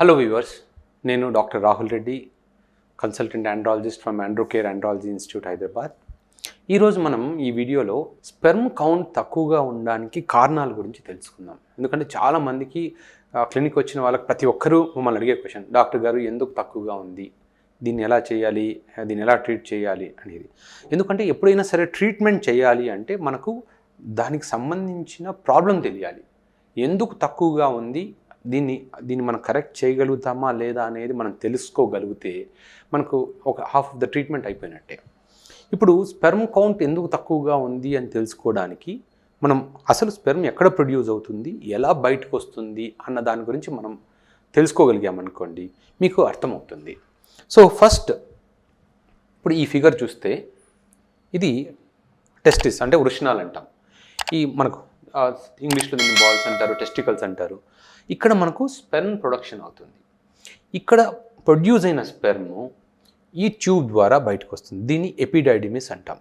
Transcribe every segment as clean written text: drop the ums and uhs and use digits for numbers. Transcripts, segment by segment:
Hello viewers, నేను doctor Rahul Reddy, consultant andrologist from Androcare andrology institute Hyderabad. ఈరోజు మనం ఈ వీడియోలో స్పెర్మ్ కౌంట్ తక్కువగా ఉండడానికి కారణాల గురించి తెలుసుకుందాం. ఎందుకంటే చాలామందికి క్లినిక్ వచ్చిన వాళ్ళకి ప్రతి ఒక్కరూ మమ్మల్ని అడిగే క్వశ్చన్, డాక్టర్ గారు ఎందుకు తక్కువగా ఉంది, దీన్ని ఎలా చేయాలి, దీన్ని ఎలా ట్రీట్ చేయాలి అనేది. ఎందుకంటే ఎప్పుడైనా సరే ట్రీట్మెంట్ చేయాలి అంటే మనకు దానికి సంబంధించిన ప్రాబ్లం తెలియాలి. ఎందుకు తక్కువగా ఉంది, దీన్ని మనం కరెక్ట్ చేయగలుగుతామా లేదా అనేది మనం తెలుసుకోగలిగితే మనకు ఒక హాఫ్ ఆఫ్ ద ట్రీట్మెంట్ అయిపోయినట్టే. ఇప్పుడు స్పెర్మ్ కౌంట్ ఎందుకు తక్కువగా ఉంది అని తెలుసుకోవడానికి మనం అసలు స్పెర్మ్ ఎక్కడ ప్రొడ్యూస్ అవుతుంది, ఎలా బయటకు వస్తుంది అన్న దాని గురించి మనం తెలుసుకోగలిగామనుకోండి, మీకు అర్థమవుతుంది. సో ఫస్ట్ ఇప్పుడు ఈ ఫిగర్ చూస్తే ఇది టెస్టిస్ అంటే వృషణాలు అంటాం. ఈ మనకు ఇంగ్లీష్లో దీన్ని బాల్స్ అంటారు, టెస్టికల్స్ అంటారు. ఇక్కడ మనకు స్పెర్మ్ ప్రొడక్షన్ అవుతుంది. ఇక్కడ ప్రొడ్యూస్ అయిన స్పెర్మ్ ఈ ట్యూబ్ ద్వారా బయటకు వస్తుంది. దీన్ని ఎపిడైడిమిస్ అంటాం.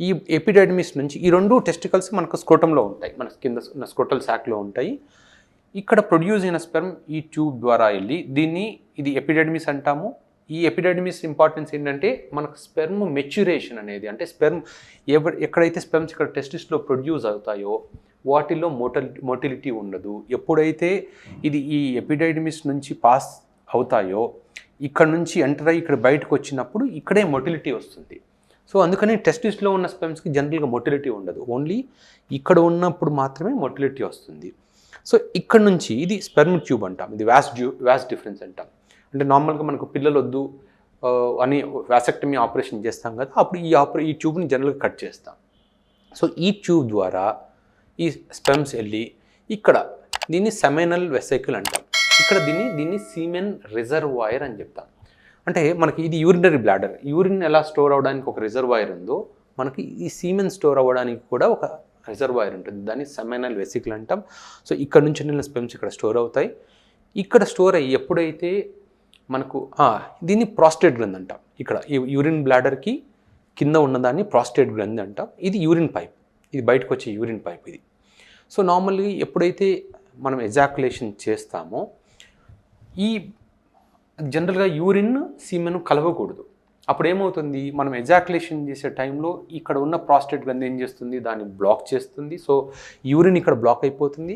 ఈ ఎపిడైడిమిస్ నుంచి ఈ రెండు టెస్టికల్స్ మనకు స్క్రోటంలో ఉంటాయి, మన కింద స్క్రోటల్ శాక్లో ఉంటాయి. ఇక్కడ ప్రొడ్యూస్ అయిన స్పెర్మ్ ఈ ట్యూబ్ ద్వారా వెళ్ళి ఇది ఎపిడైడిమిస్ అంటాము. ఈ ఎపిడైడిమిస్ ఇంపార్టెన్స్ ఏంటంటే మనకు స్పెర్మ్ మెచ్యురేషన్ అనేది, అంటే స్పెర్మ్ ఎక్కడైతే స్పెర్మ్స్ ఇక్కడ టెస్టిస్లో ప్రొడ్యూస్ అవుతాయో వాటిల్లో మోటిలిటీ ఉండదు. ఎప్పుడైతే ఇది ఈ ఎపిడైడిమిస్ నుంచి పాస్ అవుతాయో ఇక్కడ నుంచి ఎంటర్ అయ్యి ఇక్కడ బయటకు వచ్చినప్పుడు ఇక్కడే మోటిలిటీ వస్తుంది. సో అందుకని టెస్టిస్లో ఉన్న స్పెర్మ్స్కి జనరల్గా మోటిలిటీ ఉండదు, ఓన్లీ ఇక్కడ ఉన్నప్పుడు మాత్రమే మోటిలిటీ వస్తుంది. సో ఇక్కడ నుంచి ఇది స్పెర్మ్ ట్యూబ్ అంటాం, ఇది వ్యాస్ డిఫరెన్స్ అంటాం. అంటే నార్మల్గా మనకు పిల్లలు వద్దు అని వ్యాసెక్టమీ ఆపరేషన్ చేస్తాం కదా, అప్పుడు ఈ ట్యూబ్ని జనరల్గా కట్ చేస్తాం. సో ఈ ట్యూబ్ ద్వారా ఈ స్పెర్మ్స్ వెళ్ళి ఇక్కడ దీన్ని సెమినల్ వెసికల్ అంటాం. ఇక్కడ దీన్ని సీమెన్ రిజర్వాయర్ అని చెప్తాం. అంటే మనకి ఇది యూరినరీ బ్లాడర్, యూరిన్ ఎలా స్టోర్ అవ్వడానికి ఒక రిజర్వాయర్ ఉందో మనకి ఈ సీమెన్ స్టోర్ అవ్వడానికి కూడా ఒక రిజర్వాయర్ ఉంటుంది, దాన్ని సెమినల్ వెసికల్ అంటాం. సో ఇక్కడ నుంచి వెళ్ళిన స్పెర్మ్స్ ఇక్కడ స్టోర్ అవుతాయి. ఇక్కడ స్టోర్ అయ్యి ఎప్పుడైతే మనకు దీన్ని ప్రాస్టేట్ గ్రంథి అంటాం. ఇక్కడ ఈ యూరిన్ బ్లాడర్కి కింద ఉన్నదాన్ని ప్రాస్టేట్ గ్రంథి అంటాం. ఇది యూరిన్ పైప్, ఇది బయటకు వచ్చే యూరిన్ పైప్ ఇది. సో నార్మల్గా ఎప్పుడైతే మనం ఎజాకులేషన్ చేస్తామో ఈ జనరల్గా యూరిన్ సీమెన్ కలవకూడదు. అప్పుడు ఏమవుతుంది, మనం ఎజాకులేషన్ చేసే టైంలో ఇక్కడ ఉన్న ప్రాస్టేట్ గ్రంథి ఏం చేస్తుంది, దాన్ని బ్లాక్ చేస్తుంది. సో యూరిన్ ఇక్కడ బ్లాక్ అయిపోతుంది,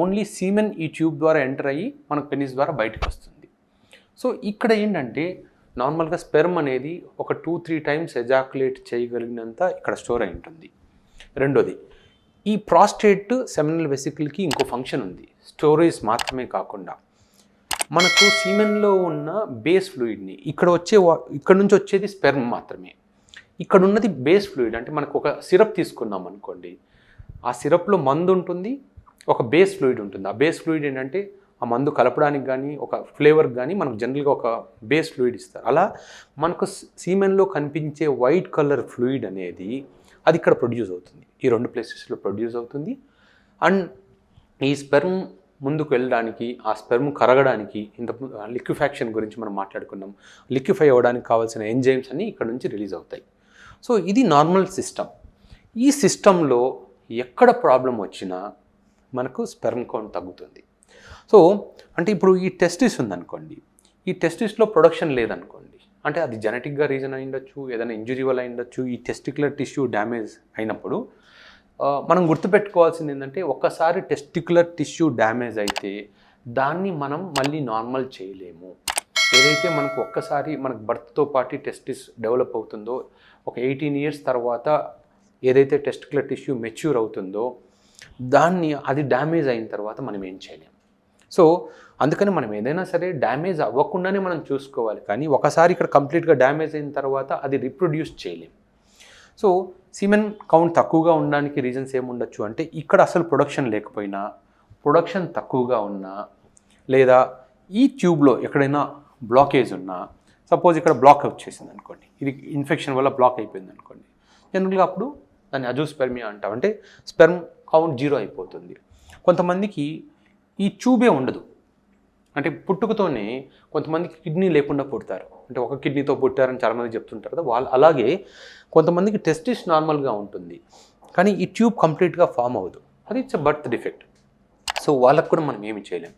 ఓన్లీ సీమెన్ ఈ ట్యూబ్ ద్వారా ఎంటర్ అయ్యి మనకు పెనిస్ ద్వారా బయటకు వస్తుంది. సో ఇక్కడ ఏంటంటే నార్మల్గా స్పెర్మ్ అనేది ఒక 2-3 టైమ్స్ ఎజాకులేట్ చేయగలిగినంత ఇక్కడ స్టోర్ అయి ఉంటుంది. రెండోది, ఈ ప్రాస్టేట్ సెమినల్ వెసికల్కి ఇంకో ఫంక్షన్ ఉంది, స్టోరేజ్ మాత్రమే కాకుండా మనకు సీమెన్లో ఉన్న బేస్ ఫ్లూయిడ్ని ఇక్కడ నుంచి వచ్చేది స్పెర్మ్ మాత్రమే. ఇక్కడ ఉన్నది బేస్ ఫ్లూయిడ్, అంటే మనకు ఒక సిరప్ తీసుకున్నాం అనుకోండి, ఆ సిరప్లో మందు ఉంటుంది, ఒక బేస్ ఫ్లూయిడ్ ఉంటుంది. ఆ బేస్ ఫ్లూయిడ్ ఏంటంటే ఆ మందు కలపడానికి కానీ ఒక ఫ్లేవర్కి కానీ మనకు జనరల్గా ఒక బేస్ ఫ్లూయిడ్ ఇస్తారు. అలా మనకు సీమెన్లో కనిపించే వైట్ కలర్ ఫ్లూయిడ్ అనేది అది ఇక్కడ ప్రొడ్యూస్ అవుతుంది, ఈ రెండు ప్లేసెస్లో ప్రొడ్యూస్ అవుతుంది. అండ్ ఈ స్పెర్మ్ ముందుకు వెళ్ళడానికి, ఆ స్పెర్మ్ కరగడానికి, ఇంత లిక్విఫాక్షన్ గురించి మనం మాట్లాడుకున్నాం, లిక్విఫై అవ్వడానికి కావాల్సిన ఎంజైమ్స్ అన్నీ ఇక్కడ నుంచి రిలీజ్ అవుతాయి. సో ఇది నార్మల్ సిస్టమ్. ఈ సిస్టంలో ఎక్కడ ప్రాబ్లం వచ్చినా మనకు స్పెర్మ్ కౌంట్ తగ్గుతుంది. సో అంటే ఇప్పుడు ఈ టెస్టిస్ ఉందనుకోండి, ఈ టెస్టిస్లో ప్రొడక్షన్ లేదనుకోండి, అంటే అది జెనెటిక్గా రీజన్ అయి ఉండొచ్చు, ఏదైనా ఇంజురీ వల్ల అయి ఉండొచ్చు. ఈ టెస్టిక్యులర్ టిష్యూ డ్యామేజ్ అయినప్పుడు మనం గుర్తుపెట్టుకోవాల్సింది ఏంటంటే, ఒక్కసారి టెస్టిక్యులర్ టిష్యూ డ్యామేజ్ అయితే దాన్ని మనం మళ్ళీ నార్మల్ చేయలేము. ఏదైతే మనకు ఒక్కసారి మనకు బర్త్తో పాటు టెస్టిస్ డెవలప్ అవుతుందో, ఒక 18 ఇయర్స్ తర్వాత ఏదైతే టెస్టిక్యులర్ టిష్యూ మెచ్యూర్ అవుతుందో అది డ్యామేజ్ అయిన తర్వాత మనం ఏం చేయలేము. సో అందుకని మనం ఏదైనా సరే డ్యామేజ్ అవ్వకుండానే మనం చూసుకోవాలి, కానీ ఒకసారి ఇక్కడ కంప్లీట్గా డ్యామేజ్ అయిన తర్వాత అది రీప్రొడ్యూస్ చేయలేము. సో సీమెన్ కౌంట్ తక్కువగా ఉండడానికి రీజన్స్ ఏముండొచ్చు అంటే, ఇక్కడ అసలు ప్రొడక్షన్ లేకపోయినా, ప్రొడక్షన్ తక్కువగా ఉన్నా, లేదా ఈ ట్యూబ్లో ఎక్కడైనా బ్లాకేజ్ ఉన్నా, సపోజ్ ఇక్కడ బ్లాక్ వచ్చేసింది అనుకోండి, ఇది ఇన్ఫెక్షన్ వల్ల బ్లాక్ అయిపోయింది అనుకోండి, జనరల్గా అప్పుడు దాన్ని అజూస్పెర్మియా అంటాం, అంటే స్పెర్మ్ కౌంట్ 0 అయిపోతుంది. కొంతమందికి ఈ ట్యూబే ఉండదు, అంటే పుట్టుకతోనే కొంతమందికి కిడ్నీ లేకుండా పుడతారు, అంటే ఒక కిడ్నీతో పుట్టారని చాలామంది చెప్తుంటారు కదా, అలాగే కొంతమందికి టెస్టిస్ నార్మల్గా ఉంటుంది కానీ ఈ ట్యూబ్ కంప్లీట్గా ఫామ్ అవ్వదు, అది ఇట్స్ బర్త్ డిఫెక్ట్. సో వాళ్ళకు కూడా మనం ఏమి చేయలేం.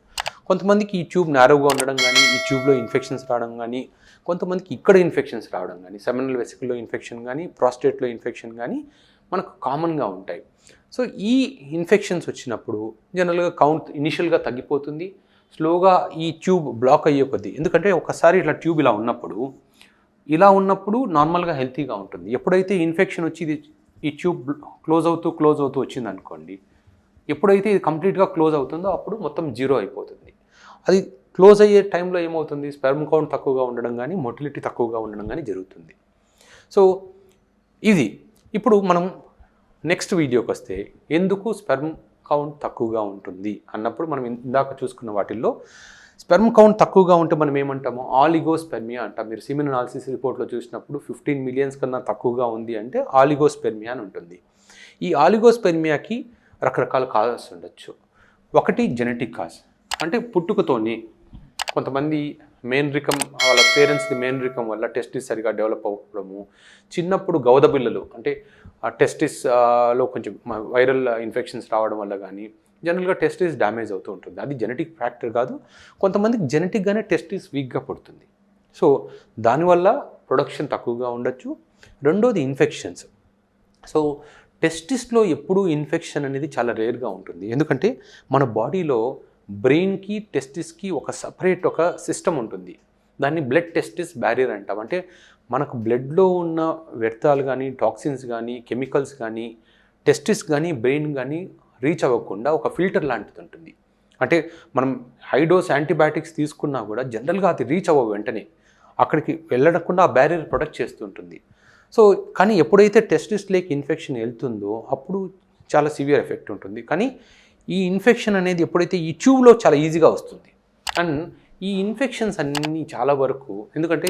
కొంతమందికి ఈ ట్యూబ్ నారోగా ఉండడం కానీ, ఈ ట్యూబ్లో ఇన్ఫెక్షన్స్ రావడం కానీ, కొంతమందికి ఇక్కడ ఇన్ఫెక్షన్స్ రావడం కానీ, సెమినల్ వెసికల్లో ఇన్ఫెక్షన్ కానీ, ప్రాస్టేట్లో ఇన్ఫెక్షన్ కానీ మనకు కామన్గా ఉంటాయి. సో ఈ ఇన్ఫెక్షన్స్ వచ్చినప్పుడు జనరల్గా కౌంట్ ఇనిషియల్గా తగ్గిపోతుంది, స్లోగా ఈ ట్యూబ్ బ్లాక్ అయ్యే కొద్దీ. ఎందుకంటే ఒకసారి ఇట్లా ట్యూబ్ ఇలా ఉన్నప్పుడు నార్మల్గా హెల్తీగా ఉంటుంది. ఎప్పుడైతే ఇన్ఫెక్షన్ వచ్చి ఈ ట్యూబ్ క్లోజ్ అవుతూ వచ్చింది అనుకోండి, ఎప్పుడైతే ఇది కంప్లీట్గా క్లోజ్ అవుతుందో అప్పుడు మొత్తం జీరో అయిపోతుంది. అది క్లోజ్ అయ్యే టైంలో ఏమవుతుంది, స్పెర్మ్ కౌంట్ తక్కువగా ఉండడం కానీ, మొటిలిటీ తక్కువగా ఉండడం కానీ జరుగుతుంది. సో ఇది ఇప్పుడు మనం నెక్స్ట్ వీడియోకి వస్తే ఎందుకు స్పెర్మ్ కౌంట్ తక్కువగా ఉంటుంది అన్నప్పుడు మనం ఇందాక చూసుకున్న వాటిల్లో స్పెర్మ్ కౌంట్ తక్కువగా ఉంటే మనం ఏమంటాము, ఆలిగోస్పెర్మియా అంటాం. మీరు సిమెన్ అనాలిసిస్ రిపోర్ట్లో చూసినప్పుడు 15 మిలియన్స్ కన్నా తక్కువగా ఉంది అంటే ఆలిగోస్పెర్మియా అని ఉంటుంది. ఈ ఆలిగోస్పెర్మియాకి రకరకాల కాజెస్ ఉండొచ్చు. ఒకటి జెనెటిక్ కాజ్, అంటే పుట్టుకతోని కొంతమంది మేనరికం, వాళ్ళ పేరెంట్స్ది మేనరికం వల్ల టెస్టిస్ సరిగా డెవలప్ అవ్వడము, చిన్నప్పుడు గౌదబిల్లలు అంటే టెస్టిస్లో కొంచెం వైరల్ ఇన్ఫెక్షన్స్ రావడం వల్ల కానీ జనరల్గా టెస్టిస్ డ్యామేజ్ అవుతూ ఉంటుంది. అది జెనెటిక్ ఫ్యాక్టర్ కాదు, కొంతమందికి జెనెటిక్గానే టెస్టిస్ వీక్గా పుడుతుంది. సో దానివల్ల ప్రొడక్షన్ తక్కువగా ఉండొచ్చు. రెండోది ఇన్ఫెక్షన్స్. సో టెస్టిస్లో ఎప్పుడూ ఇన్ఫెక్షన్ అనేది చాలా రేర్గా ఉంటుంది. ఎందుకంటే మన బాడీలో బ్రెయిన్కి టెస్టిస్కి ఒక సపరేట్ ఒక సిస్టమ్ ఉంటుంది. దాన్ని బ్లడ్ టెస్టిస్ బ్యారియర్ అంటాం. అంటే మనకు బ్లడ్లో ఉన్న వ్యర్థాలు కానీ, టాక్సిన్స్ కానీ, కెమికల్స్ కానీ, టెస్టిస్ కానీ, బ్రెయిన్ కానీ రీచ్ అవ్వకుండా ఒక ఫిల్టర్ లాంటిది ఉంటుంది. అంటే మనం హై డోస్ యాంటీబయాటిక్స్ తీసుకున్నా కూడా జనరల్గా అది రీచ్ అవ్వవు, వెంటనే అక్కడికి వెళ్ళకుండా ఆ బ్యారియర్ ప్రొటెక్ట్ చేస్తుంటుంది. సో కానీ ఎప్పుడైతే టెస్టిస్లోకి ఇన్ఫెక్షన్ వెళ్తుందో అప్పుడు చాలా సివియర్ ఎఫెక్ట్ ఉంటుంది. కానీ ఈ ఇన్ఫెక్షన్ అనేది ఎప్పుడైతే ఈ ట్యూబ్లో చాలా ఈజీగా వస్తుంది. అండ్ ఈ ఇన్ఫెక్షన్స్ అన్నీ చాలా వరకు ఎందుకంటే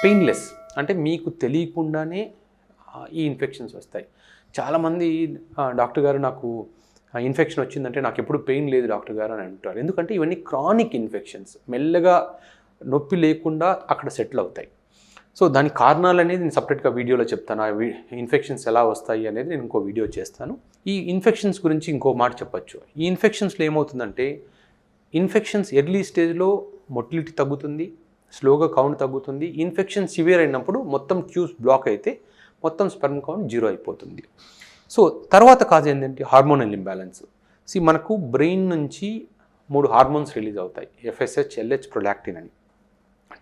పెయిన్లెస్, అంటే మీకు తెలియకుండానే ఈ ఇన్ఫెక్షన్స్ వస్తాయి. చాలామంది డాక్టర్ గారు నాకు ఇన్ఫెక్షన్ వచ్చిందంటే నాకు ఎప్పుడు పెయిన్ లేదు డాక్టర్ గారు అని అంటారు. ఎందుకంటే ఇవన్నీ క్రానిక్ ఇన్ఫెక్షన్స్, మెల్లగా నొప్పి లేకుండా అక్కడ సెటిల్ అవుతాయి. సో దాని కారణాలు అనేది నేను సపరేట్గా వీడియోలో చెప్తాను. ఆ ఇన్ఫెక్షన్స్ ఎలా వస్తాయి అనేది నేను ఇంకో వీడియో చేస్తాను. ఈ ఇన్ఫెక్షన్స్ గురించి ఇంకో మాట చెప్పచ్చు. ఈ ఇన్ఫెక్షన్స్లో ఏమవుతుందంటే ఇన్ఫెక్షన్స్ ఎర్లీ స్టేజ్లో మొటిలిటీ తగ్గుతుంది, స్లోగా కౌంట్ తగ్గుతుంది. ఇన్ఫెక్షన్ సివియర్ అయినప్పుడు మొత్తం ట్యూబ్స్ బ్లాక్ అయితే మొత్తం స్పెర్మ్ కౌంట్ జీరో అయిపోతుంది. సో తర్వాత కాజ్ ఏంటంటే హార్మోనల్ ఇంబ్యాలెన్స్. మనకు బ్రెయిన్ నుంచి 3 హార్మోన్స్ రిలీజ్ అవుతాయి, FSH, LH, ప్రొలాక్టిన్ అని.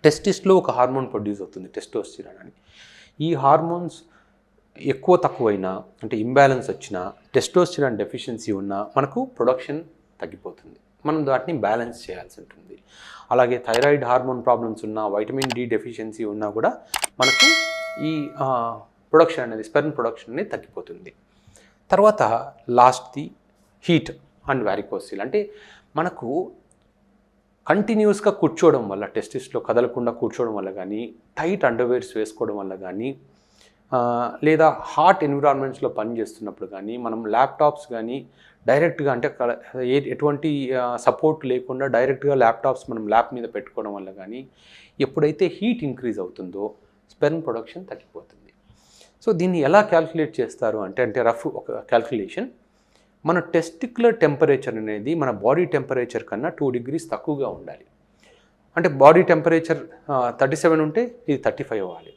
టెస్టిస్లో ఒక హార్మోన్ ప్రొడ్యూస్ అవుతుంది, టెస్టోస్టిరాన్ అని. ఈ హార్మోన్స్ ఎక్కువ తక్కువైనా అంటే ఇంబ్యాలెన్స్ వచ్చినా, టెస్టోస్టిరాన్ డెఫిషియన్సీ ఉన్నా మనకు ప్రొడక్షన్ తగ్గిపోతుంది. మనం వాటిని బ్యాలెన్స్ చేయాల్సి ఉంటుంది. అలాగే థైరాయిడ్ హార్మోన్ ప్రాబ్లమ్స్ ఉన్నా, వైటమిన్ డి డెఫిషియన్సీ ఉన్నా కూడా మనకు ఈ ప్రొడక్షన్ అనేది, స్పెర్మ్ ప్రొడక్షన్ అనేది తగ్గిపోతుంది. తర్వాత లాస్ట్ది హీట్ అండ్ వారికోసిల్. అంటే మనకు కంటిన్యూస్గా కూర్చోవడం వల్ల, టెస్టిస్లో కదలకుండా కూర్చోవడం వల్ల కానీ, టైట్ అండర్వేర్స్ వేసుకోవడం వల్ల కానీ, లేదా హాట్ ఎన్విరాన్మెంట్స్లో పనిచేస్తున్నప్పుడు కానీ, మనం ల్యాప్టాప్స్ కానీ డైరెక్ట్గా అంటే ఎటువంటి సపోర్ట్ లేకుండా డైరెక్ట్గా ల్యాప్టాప్స్ మనం ల్యాప్ మీద పెట్టుకోవడం వల్ల కానీ, ఎప్పుడైతే హీట్ ఇంక్రీజ్ అవుతుందో స్పెర్మ్ ప్రొడక్షన్ తగ్గిపోతుంది. సో దీన్ని ఎలా క్యాల్కులేట్ చేస్తారు అంటే రఫ్ ఒక క్యాల్కులేషన్, మన టెస్టిక్యులర్ టెంపరేచర్ అనేది మన బాడీ టెంపరేచర్ కన్నా 2 degrees తక్కువగా ఉండాలి. అంటే బాడీ టెంపరేచర్ 37 ఉంటే ఇది 35 అవ్వాలి.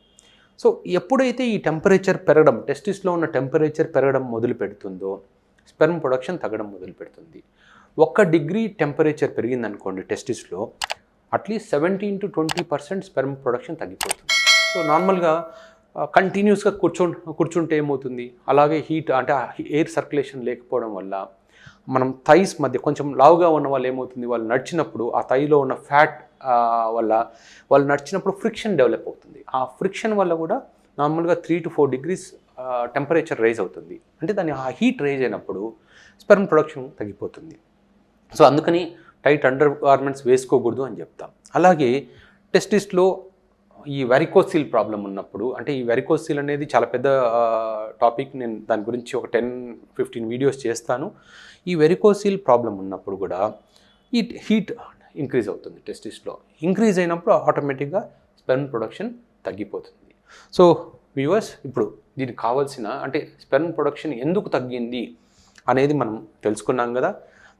సో ఎప్పుడైతే ఈ టెంపరేచర్ పెరగడం, టెస్టిస్లో ఉన్న టెంపరేచర్ పెరగడం మొదలు పెడుతుందో స్పెర్మ్ ప్రొడక్షన్ తగ్గడం మొదలు పెడుతుంది. 1 degree టెంపరేచర్ పెరిగిందనుకోండి టెస్టిస్లో, అట్లీస్ట్ 17 to 20% స్పెర్మ్ ప్రొడక్షన్ తగ్గిపోతుంది. సో నార్మల్గా కంటిన్యూస్గా కూర్చుంటే ఏమవుతుంది, అలాగే హీట్ అంటే ఎయిర్ సర్క్యులేషన్ లేకపోవడం వల్ల మనం థైస్ మధ్య కొంచెం లావుగా ఉన్న వాళ్ళు ఏమవుతుంది, వాళ్ళు నడిచినప్పుడు ఆ థైలో ఉన్న ఫ్యాట్ వల్ల వాళ్ళు నడిచినప్పుడు ఫ్రిక్షన్ డెవలప్ అవుతుంది. ఆ ఫ్రిక్షన్ వల్ల కూడా నార్మల్గా 3 to 4 degrees టెంపరేచర్ రైజ్ అవుతుంది. అంటే దాని ఆ హీట్ రైజ్ అయినప్పుడు స్పెర్మ్ ప్రొడక్షన్ తగ్గిపోతుంది. సో అందుకని టైట్ అండర్ గార్మెంట్స్ వేసుకోకూడదు అని చెప్తాం. అలాగే టెస్టిస్లో ఈ వెరికోసిల్ ప్రాబ్లం ఉన్నప్పుడు, అంటే ఈ వెరికోసిల్ అనేది చాలా పెద్ద టాపిక్, నేను దాని గురించి ఒక 10-15 వీడియోస్ చేస్తాను. ఈ వెరికోసిల్ ప్రాబ్లం ఉన్నప్పుడు కూడా ఈ హీట్ ఇంక్రీజ్ అవుతుంది టెస్టిస్లో. ఇంక్రీజ్ అయినప్పుడు ఆటోమేటిక్గా స్పెర్మ్ ప్రొడక్షన్ తగ్గిపోతుంది. సో వ్యూవర్స్, ఇప్పుడు దీనికి కావాల్సిన అంటే స్పెర్మ్ ప్రొడక్షన్ ఎందుకు తగ్గింది అనేది మనం తెలుసుకున్నాం కదా.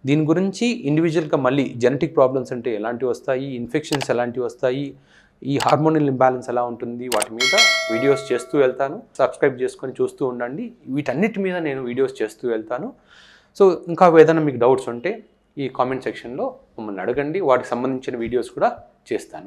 దీని గురించి ఇండివిజువల్గా మళ్ళీ జెనెటిక్ ప్రాబ్లమ్స్ అంటే ఎలాంటివి వస్తాయి, ఇన్ఫెక్షన్స్ ఎలాంటివి వస్తాయి, ఈ హార్మోనల్ ఇంబ్యాలెన్స్ ఎలా ఉంటుంది, వాటి మీద వీడియోస్ చేస్తూ వెళ్తాను. సబ్స్క్రైబ్ చేసుకొని చూస్తూ ఉండండి. వీటన్నిటి మీద నేను వీడియోస్ చేస్తూ వెళ్తాను. సో ఇంకా ఏదైనా మీకు డౌట్స్ ఉంటే ఈ కామెంట్ సెక్షన్లో మమ్మల్ని అడగండి. వాటికి సంబంధించిన వీడియోస్ కూడా చేస్తాను.